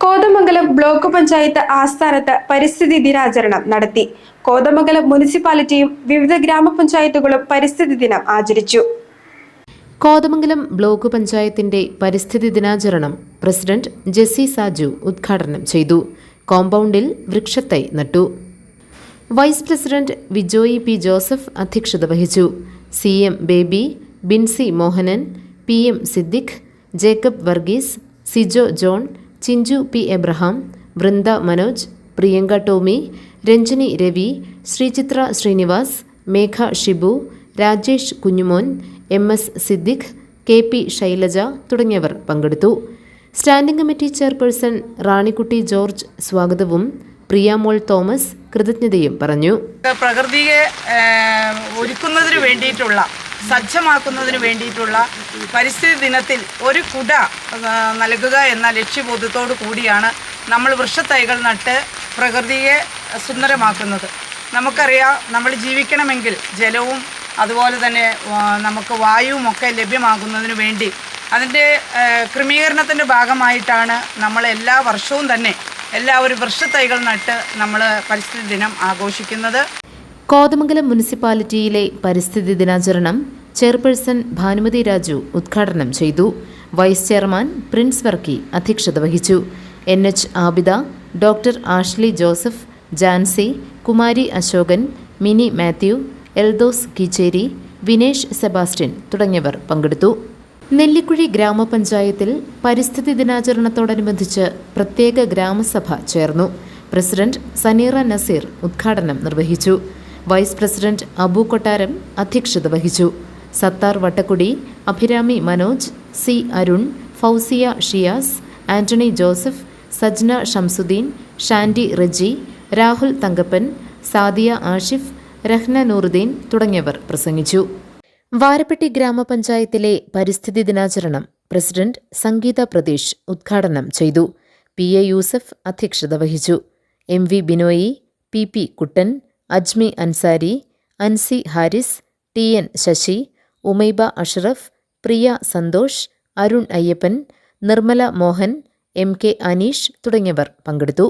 Kothamangalam block panchayat ആസ്ഥാനത്ത് പരിസ്ഥിതി ദിനാചരണം നടത്തി. കോതമംഗലം മുനിസിപ്പാലിറ്റിയും വിവിധ ഗ്രാമപഞ്ചായത്തുകളും പരിസ്ഥിതി ദിനം ആചരിച്ചു. കോതമംഗലം ബ്ലോക്ക് പഞ്ചായത്തിന്റെ പരിസ്ഥിതി ദിനാചരണം പ്രസിഡന്റ് ജെസ്സി സാജു ഉദ്ഘാടനം ചെയ്തു. കോമ്പൗണ്ടിൽ വൃക്ഷത്തൈ നട്ടു. Vice president Vijoy P Joseph അധ്യക്ഷത വഹിച്ചു. CM Baby, Binsy Mohanan, PM Siddique, Jacob Varghese, Sijo John, Chinchu P Abraham, Vrinda Manoj, Priyanka Tomy, Ranjini Ravi, Sreechithra Sreenivas, Megha Shibu, Rajesh Kunjumon, MS Siddique, KP Shailaja തുടങ്ങിയവർ പങ്കെടുത്തു. Standing committee chairperson Ranikutty George സ്വാഗതവും പ്രിയമോൾ തോമസ് കൃതജ്ഞതയും പറഞ്ഞു. പ്രകൃതിയെ ഒരുക്കുന്നതിന് വേണ്ടിയിട്ടുള്ള സജ്ജമാക്കുന്നതിന് വേണ്ടിയിട്ടുള്ള പരിസ്ഥിതി ദിനത്തിൽ ഒരു കുട നൽകുക എന്ന ലക്ഷ്യബോധത്തോടു കൂടിയാണ് നമ്മൾ വൃക്ഷത്തൈകൾ നട്ട് പ്രകൃതിയെ സുന്ദരമാക്കുന്നത്. നമുക്കറിയാം, നമ്മൾ ജീവിക്കണമെങ്കിൽ ജലവും അതുപോലെ തന്നെ നമുക്ക് വായുവും ഒക്കെ ലഭ്യമാകുന്നതിന് വേണ്ടി അതിൻ്റെ ക്രമീകരണത്തിൻ്റെ ഭാഗമായിട്ടാണ് നമ്മൾ എല്ലാ വർഷവും തന്നെ എല്ലാവരും വൃക്ഷത്തൈകൾ നട്ട് നമ്മൾ പരിസ്ഥിതി ദിനം ആഘോഷിക്കുന്നത്. കോതമംഗലം മുനിസിപ്പാലിറ്റിയിലെ പരിസ്ഥിതി ദിനാചരണം ചെയർപേഴ്സൺ ഭാനുമതി രാജു ഉദ്ഘാടനം ചെയ്തു. വൈസ് ചെയർമാൻ പ്രിൻസ് വർക്കി അധ്യക്ഷത വഹിച്ചു. NH ആബിദ, ഡോക്ടർ ആഷ്ലി ജോസഫ്, ജാൻസി, കുമാരി അശോകൻ, മിനി മാത്യു, എൽദോസ് കീച്ചേരി, വിനേഷ് സെബാസ്റ്റ്യൻ തുടങ്ങിയവർ പങ്കെടുത്തു. നെല്ലിക്കുഴി ഗ്രാമപഞ്ചായത്തിൽ പരിസ്ഥിതി ദിനാചരണത്തോടനുബന്ധിച്ച് പ്രത്യേക ഗ്രാമസഭ ചേർന്നു. പ്രസിഡന്റ് സനീറ നസീർ ഉദ്ഘാടനം നിർവഹിച്ചു. വൈസ് പ്രസിഡന്റ് അബു കൊട്ടാരം അധ്യക്ഷത വഹിച്ചു. സത്താർ വട്ടക്കുടി, അഭിരാമി മനോജ്, C അരുൺ, ഫൗസിയ ഷിയാസ്, ആന്റണി ജോസഫ്, സജ്ന ഷംസുദ്ദീൻ, ഷാൻഡി റജി, രാഹുൽ തങ്കപ്പൻ, സാദിയ ആഷിഫ്, രഹ്ന നൂറുദ്ദീൻ തുടങ്ങിയവർ പ്രസംഗിച്ചു. വാരപ്പെട്ടി ഗ്രാമപഞ്ചായത്തിലെ പരിസ്ഥിതി ദിനാചരണം പ്രസിഡന്റ് സംഗീത പ്രതീഷ് ഉദ്ഘാടനം ചെയ്തു. PA യൂസഫ് അധ്യക്ഷത വഹിച്ചു. MV ബിനോയി, PP കുട്ടൻ, അജ്മി അൻസാരി, അൻസി ഹാരിസ്, TN ശശി, ഉമൈബ അഷ്റഫ്, പ്രിയ സന്തോഷ്, അരുൺ അയ്യപ്പൻ, നിർമ്മല മോഹൻ, MK അനീഷ് തുടങ്ങിയവർ പങ്കെടുത്തു.